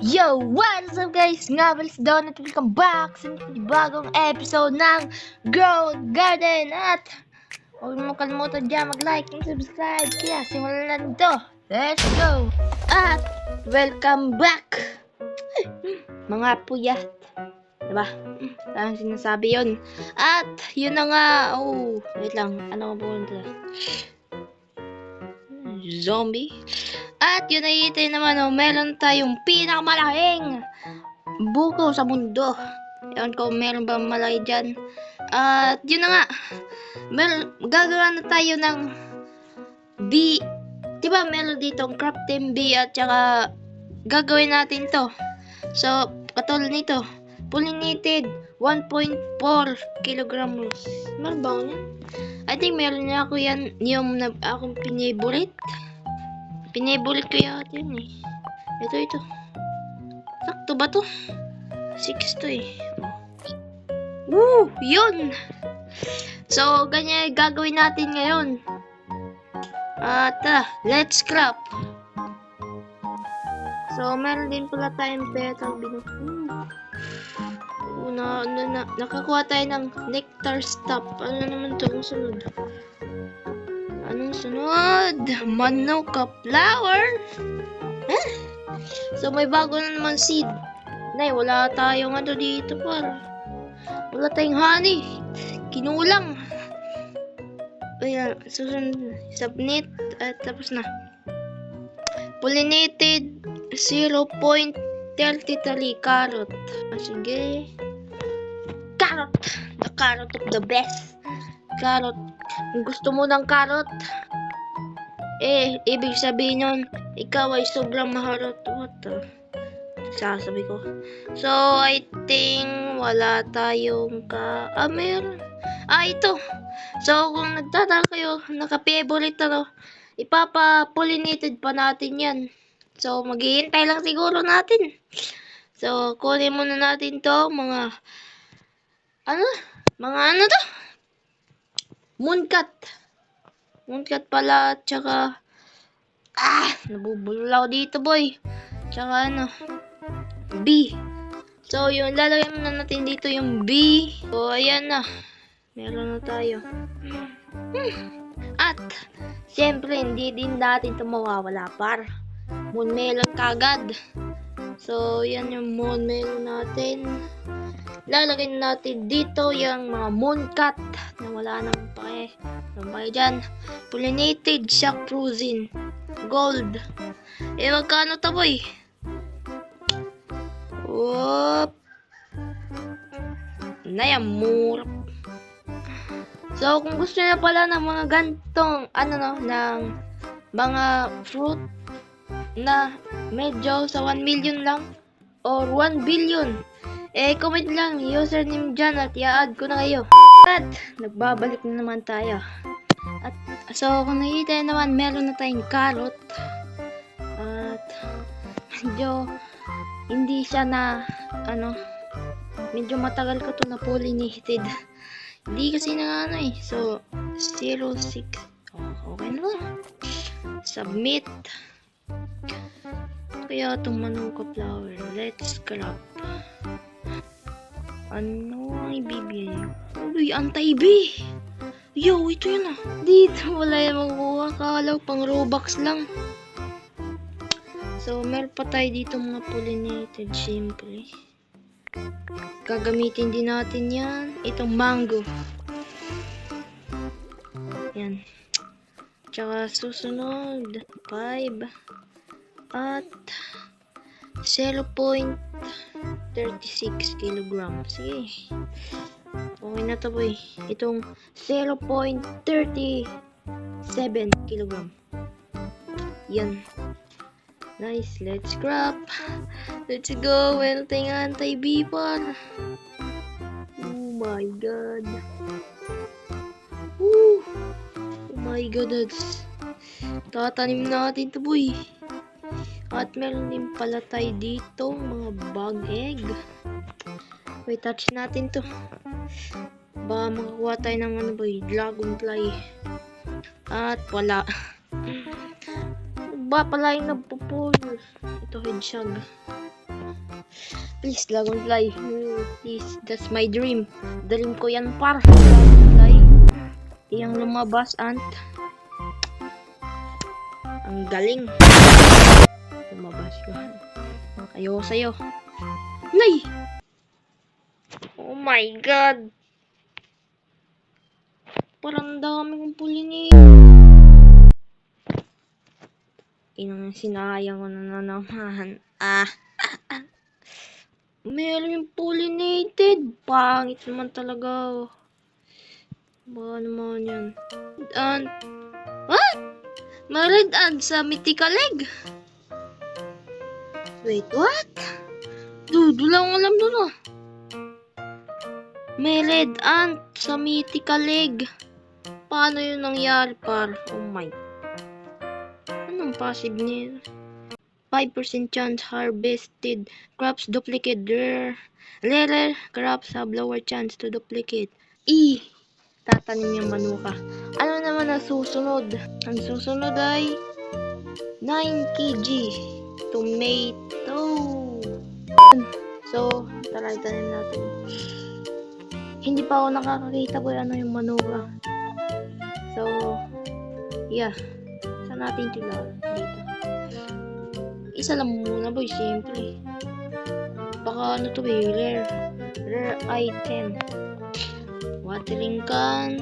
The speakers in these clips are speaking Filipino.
Yo! What's up guys? Nga pala si Don at welcome back sa bagong episode ng Growth Garden. At huwag mo kalimutan dyan mag-like and subscribe. Kaya simulan na nito. Let's go! At welcome back! Mga puyat. Diba? Parang sinasabi yun. At yun na nga. Oh, wait lang. Ano ko po ito? Zombie. At yun nakikita naman, meron tayong pinakamalaking buko sa mundo. Ewan ko meron ba malaki dyan. At yun na nga, gagawa na tayo ng bee. Diba meron ditong crafting bee at saka gagawin natin to. So, katulad nito, pollinated 1.4 kilograms. Meron ba ako yan? I think meron na ako yan, yung akong pinibulit. Pinibulit ko yata yun eh. Ito. Sakto ba to? 6 to eh. Woo! Yun! So, ganyan gagawin natin ngayon. At, let's craft. So, meron din pala tayong petal nakakuha tayo ng nectar stop. Ano naman to? Ang sunod? Anong sunod? Manuka flower? Eh? So, may bago na naman seed. Nay, wala tayong ano dito para. Wala tayong honey. Kinulang. Ayan, susunod. Submit. At tapos na. Pollinated 0.33 carrot. Sige. Carrot. The carrot of the best. Carrot. Kung gusto mo ng carrot, ibig sabihin nun, ikaw ay sobrang maharot. What the? Sasabi ko. So, I think wala tayong meron. Ito. So, kung nagtataka kayo, naka-favorite na ipapa-pollinated pa natin yan. So, maghihintay lang siguro natin. So, kunin muna natin to, mga ano to? Mooncat pala, tsaka nabubulol ako dito boy, tsaka bee. So yun, lalagyan muna natin dito yung bee. So ayan na, meron na tayo. At siyempre hindi din natin ito mawawala par moon melon kagad. So yan yung moon melon natin. Lalagyan natin dito yung mga mooncat na wala nang pake. Dyan. Pollinated shock frozen gold. Magkano to boy? Whoop. Nayamur. So kung gusto niyo pala ng mga gantong ng mga fruit na medyo sa 1 million lang or 1 billion, comment lang username dyan at i-add ko na kayo. At nagbabalik na naman tayo. At so kung nakikita naman, meron na tayong carrot. At medyo hindi siya na medyo matagal ko to na pollinated. Hindi kasi na So 06. Okay na ba? Submit. Kaya itong manuka flower. Let's craft. Ano ang ibibigay niyo? Uy, anti-bee! Yo, ito yun Dito, wala yan makukuha. Kala pang Robux lang. So, meron pa tayo dito mga pollinated, simple. Gagamitin din natin yan. Itong mango. Yan. Tsaka susunod, 5. At 0.36 kilograms. Sige. Okay na to boy. Itong 0.37 kilogram. Yan. Nice. Let's grab. Let's go. Welting anti-bee par. Oh my god. Woo. Oh my god. Tatanim natin to boy. At meron din pala tayo dito mga bug egg. Wait, touch natin to. Baka makakuha tayo ng dragonfly. At wala. Ba pala yung nagpo-pull. Ito hedgehog. Please, Dragonfly. Please, that's my dream. Dream ko yan, par. Dragonfly. Yang lumabas, Ant. Ang galing. Lumabas yun. Ayoko sa'yo. Nay! Oh my God! Parang dami kong pulini. Inang sinayang ko na naman. Meron yung pollinated. Pangit naman talaga. Baka naman yan. What? May red ant sa mythical egg. Wait, what? Dude, wala akong alam dun May red ant sa mythical egg. Paano yun nangyari, par? Oh my. Anong passive niya? 5% chance harvested crops duplicate rare crops have lower chance to duplicate. Tatanim yung manuka. Ano naman ang susunod? Ang susunod ay 9 kg tomato. So, tara itanim natin. Hindi pa ako nakakakita boy ano yung manuka. So, yeah. Saan natin sila dito? Isa lang muna boy, siyempre. Baka ano to rare item. Watering can.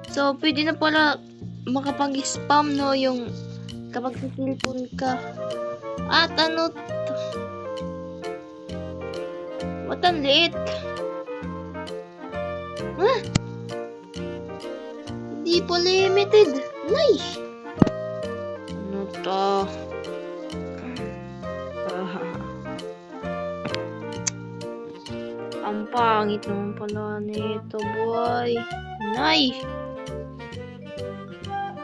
So, pwede na pala makapag-spam no yung kapag nag-cellphone ka. At ano to? What ang liit? Hindi po limited. Nice! Ano to? Ang pangit naman pala nito, boy. Nay!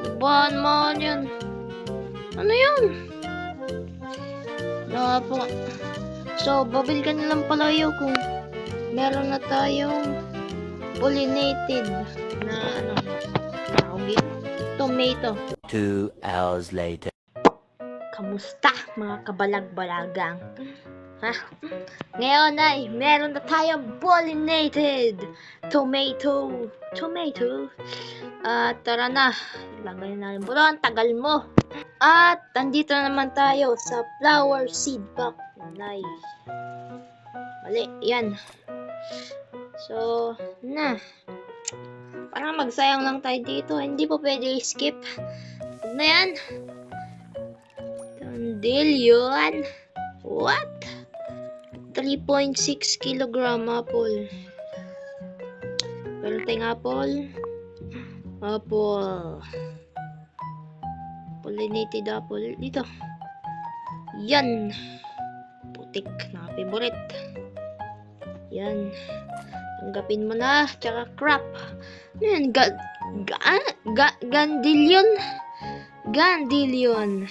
Laban man yan. Ano yun? Po. So, babil ka na lang palayo kung meron na tayong pollinated na ano, tomato. 2 hours later. Kamusta mga kabalag-balagang? Ngayon ay meron na tayong pollinated tomato. Tara na. Lagay na rin bulan. Tagal mo. At nandito na naman tayo sa flower seed pack. Nice. Mali. Yan. So, parang magsayang lang tayo dito. Hindi po pwede skip. Huwag na yan. Dandelion. What? 3.6 kilogram apple. Pelting apple. Pollinated apple. Dito. Yan. Putik na favorite. Yan. Tanggapin mo na. Tsaka crap. Yan. Gandelion.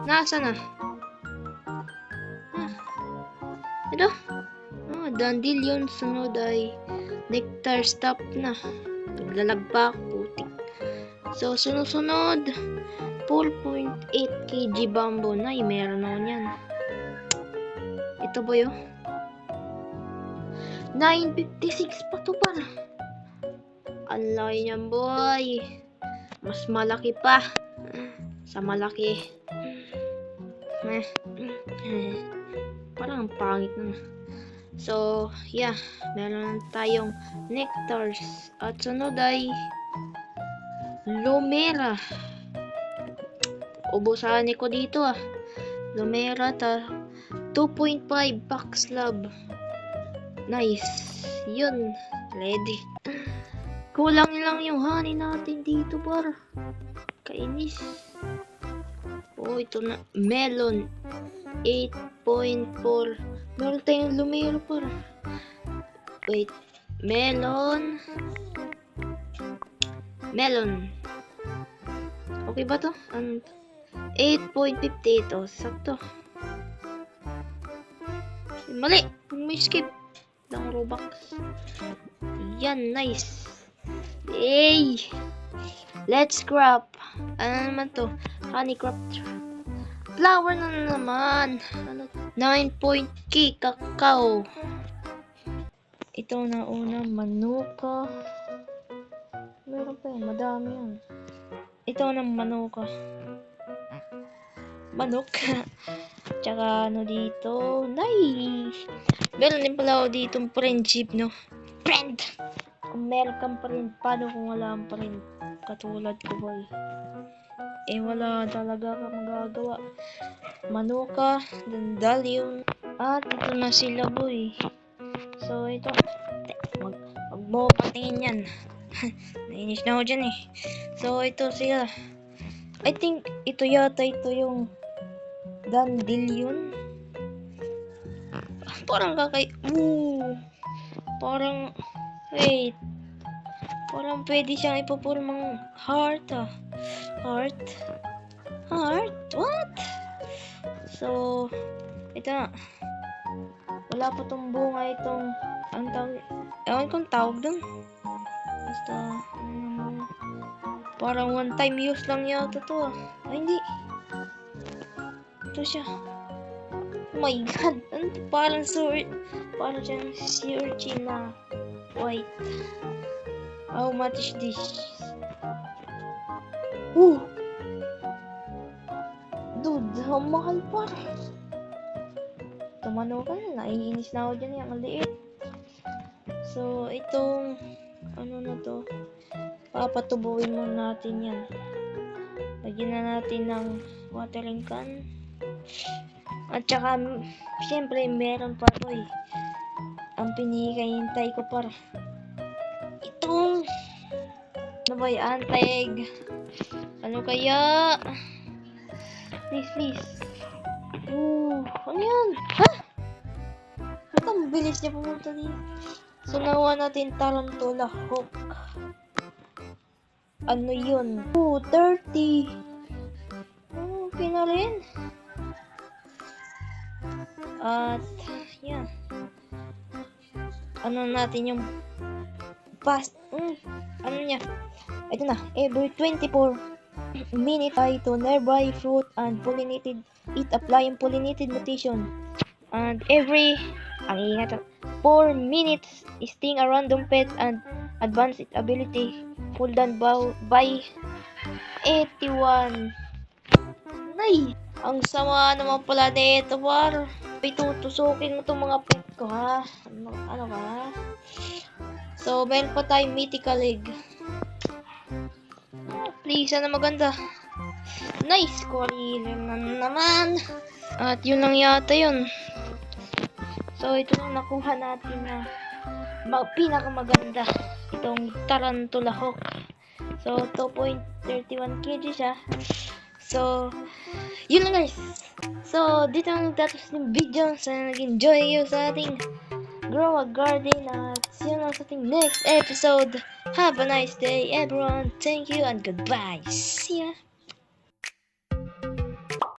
Nasa na? Ito. Dandelion. Sunod ay nectar stop na. Naglalagpak. Putik. So, sunod. 4.8 kg bamboo. Nay, meron ako yan. Ito ba yun? 956 pa to para. Ang laki niyan, boy. Mas malaki pa. Sa malaki. Parang pangit na. So, yeah. Meron tayong nectars. At sunod ay Lumera. Ubusan ko dito Lumera 2.5 pack slab. Nice. Yun. Ready. Kulang lang yung honey natin dito para. Kainis. Ito na. Melon. 8.4. Meron tayong Lumera para. Wait. Melon. Okay ba to? 8.58. Sakto. Mali. May skip. Lang Robux. Yan. Nice. Yay! Let's crop. Ano naman to? Honey crop. flower na naman. Ano? 9-point cacao. Ito na una, manuka. Meron pa yan, madami yan. Ito na manuka. Manok. Tsaka ano dito, nice. Meron din pala ako dito friendship, no? Friend! Kung meron kang friend, paano kung wala kang friend? Katulad ko, boy. Eh, wala talaga kang magagawa. Manuka, dandalion. At ito na sila, boy. So, ito. Wag mo patingin yan. Nainis na ako dyan, eh. So, ito sila. I think, ito yata yung dandelion. Parang parang, wait. Parang pwede siyang ipupulmang heart, ah. Heart? What? So, ito na. Wala pa tong bunga itong, ang tawag, ewan kong tawag dun. Basta, parang one time use lang yata to, ah. Ay, hindi. Ito siya. Oh my god, ano to? Parang siyang searching na white. How much is this? Dude, ang mahal pa. Tumano ka na, naiinis na ako dyan, ang liit. So, itong, ano na to, papatubuin mo natin yan. Lagyan na natin ng watering can. At saka, siyempre, meron pa to, eh. Ang pinikahintay ko para itong, ano ba yan, anteg. Ano kaya? Please. Ano yan? Ha? Ba't ang bilis niya pumunta dito? So, nakuha natin tarantula hook. Ano yun? 30. Okay na rin. At, yan. Ano natin yung ano niya? Ito na. Every 24 minutes ay to nearby fruit and pollinated. It apply and pollinated mutation. And every 4 minutes sting a random pet and advance its ability. Full done by 81. Nay! Ang sama naman pala nito, war. Itutusukin mo itong mga pet ko, ha? Ano ka? So, meron pa tayong mythical egg. Please, sana maganda. Nice! Quality na naman. At yun lang yata yun. So, ito lang nakuha natin na pinakamaganda. Itong tarantula hook. So, 2.31 kg siya. So, yun lang guys. So, dito ang tapos ng video. Sana nag-enjoy kayo sa ating Grow a Garden. At see you lang sa ating next episode. Have a nice day everyone. Thank you and goodbye. See ya.